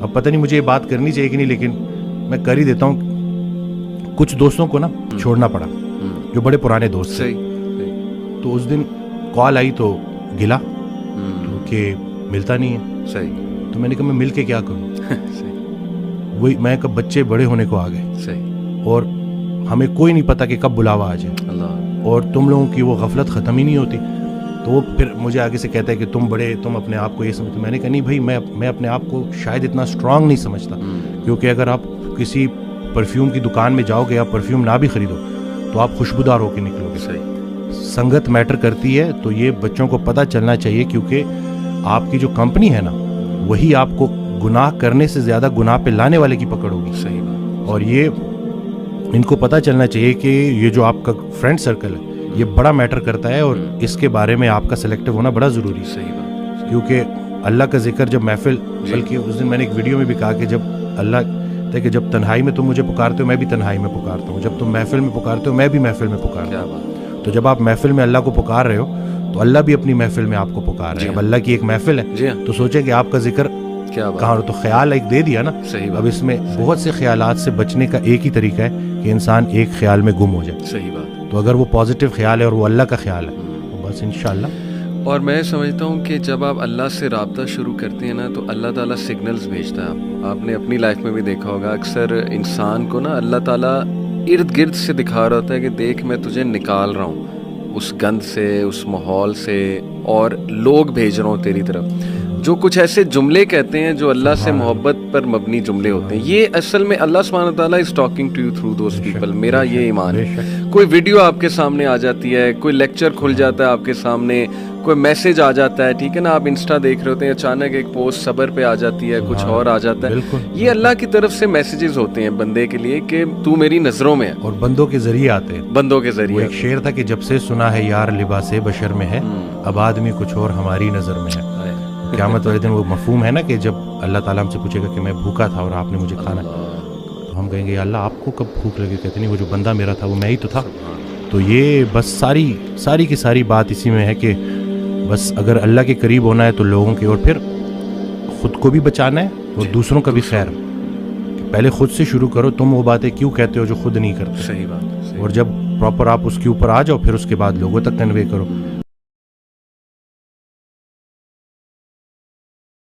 اب پتہ نہیں مجھے یہ بات کرنی چاہیے کہ نہیں، لیکن میں کر ہی دیتا ہوں. کچھ دوستوں کو نا چھوڑنا پڑا جو بڑے پرانے دوست تھے. تو اس دن کال آئی تو گلا کہ ملتا نہیں ہے. صحیح. تو میں نے کہا میں مل کے کیا کروں. وہی میں کب بچے بڑے ہونے کو آ گئے. صحیح. اور ہمیں کوئی نہیں پتا کہ کب بلاوا آ جائے. اللہ. اور تم لوگوں کی وہ غفلت ختم ہی نہیں ہوتی. تو وہ پھر مجھے آگے سے کہتا ہے کہ تم بڑے، تم اپنے آپ کو یہ سمجھتے. میں نے کہا نہیں بھائی، میں اپنے آپ کو شاید اتنا اسٹرانگ نہیں سمجھتا. کیونکہ اگر آپ کسی پرفیوم کی دکان میں جاؤ گے، آپ پرفیوم نہ بھی خریدو تو آپ خوشبودار ہو کے نکلو گے. صحیح. سنگت میٹر کرتی ہے. تو یہ بچوں کو پتہ چلنا چاہیے، کیونکہ آپ کی جو کمپنی ہے نا، وہی آپ کو گناہ کرنے سے زیادہ گناہ پہ لانے والے کی پکڑ ہوگی. صحیح بات. اور یہ ان کو پتہ چلنا چاہیے کہ یہ جو آپ کا فرینڈ سرکل ہے یہ بڑا میٹر کرتا ہے، اور اس کے بارے میں آپ کا سلیکٹو ہونا بڑا ضروری ہے. صحیح بات. کیونکہ اللہ کا ذکر جب محفل، بلکہ اس دن میں نے ایک ویڈیو میں بھی کہا کہ جب اللہ کہ جب تنہائی میں تم مجھے پکارتے ہو میں بھی تنہائی میں پکارتا ہوں، جب تم محفل میں پکارتے ہو میں بھی محفل میں پکارتا ہوں. تو جب آپ محفل میں اللہ کو پکار رہے ہو تو اللہ بھی اپنی محفل میں آپ کو پکار رہے ہیں. اب اللہ کی ایک محفل ہے تو سوچیں کہ آپ کا ذکر کہاں ہو. تو خیال ایک دے دیا نا. اب اس میں بہت سے خیالات سے بچنے کا ایک ہی طریقہ ہے کہ انسان ایک خیال میں گم ہو جائے. صحیح بات. تو اگر وہ پازیٹیو خیال ہے اور وہ اللہ کا خیال ہے تو بس انشاءاللہ. اور میں سمجھتا ہوں کہ جب آپ اللہ سے رابطہ شروع کرتے ہیں نا تو اللہ تعالیٰ سگنلز بھیجتا ہے. آپ نے اپنی لائف میں بھی دیکھا ہوگا، اکثر انسان کو نا اللہ تعالیٰ ارد گرد سے دکھا رہا ہوتا ہے کہ دیکھ میں تجھے نکال رہا ہوں اس گند سے، اس ماحول سے، اور لوگ بھیج رہا ہوں تیری طرف جو کچھ ایسے جملے کہتے ہیں جو اللہ سے محبت پر مبنی جملے ہوتے ہیں. یہ اصل میں اللہ سبحانہ تعالیٰ as talking to you through those people. میرا یہ ایمان ہے. کوئی ویڈیو آپ کے سامنے آ جاتی ہے، کوئی لیکچر کھل جاتا ہے آپ کے سامنے، کوئی میسج آ جاتا ہے، ٹھیک ہے نا، آپ انسٹا دیکھ رہے ہوتے ہیں، اچانک ایک پوسٹ صبر پہ آ جاتی ہے، کچھ اور آ جاتا ہے. یہ اللہ کی طرف سے میسیجز ہوتے ہیں بندے کے لیے کہ تو میری نظروں میں ہے. اور بندوں کے ذریعے آتے ہیں. بندوں کے ذریعے. ایک شعر تھا کہ جب سے سنا ہے یار لباس بشر میں ہے، اب آدمی کچھ اور ہماری نظر میں ہے. قیامت والے دن وہ مفہوم ہے نا کہ جب اللہ تعالیٰ ہم سے پوچھے گا کہ میں بھوکا تھا اور آپ نے مجھے کھانا، تو ہم کہیں گے یا اللہ آپ کو کب بھوک لگی؟ کہتے نہیں وہ جو بندہ میرا تھا وہ میں ہی تو تھا. تو یہ بس ساری کی ساری بات اسی میں ہے کہ بس اگر اللہ کے قریب ہونا ہے تو لوگوں کے، اور پھر خود کو بھی بچانا ہے اور دوسروں کا بھی خیر. پہلے خود سے شروع کرو. تم وہ باتیں کیوں کہتے ہو جو خود نہیں کرتے. صحیح بات. اور جب پراپر آپ اس کے اوپر آ جاؤ پھر اس کے بعد لوگوں تک کنوے کرو.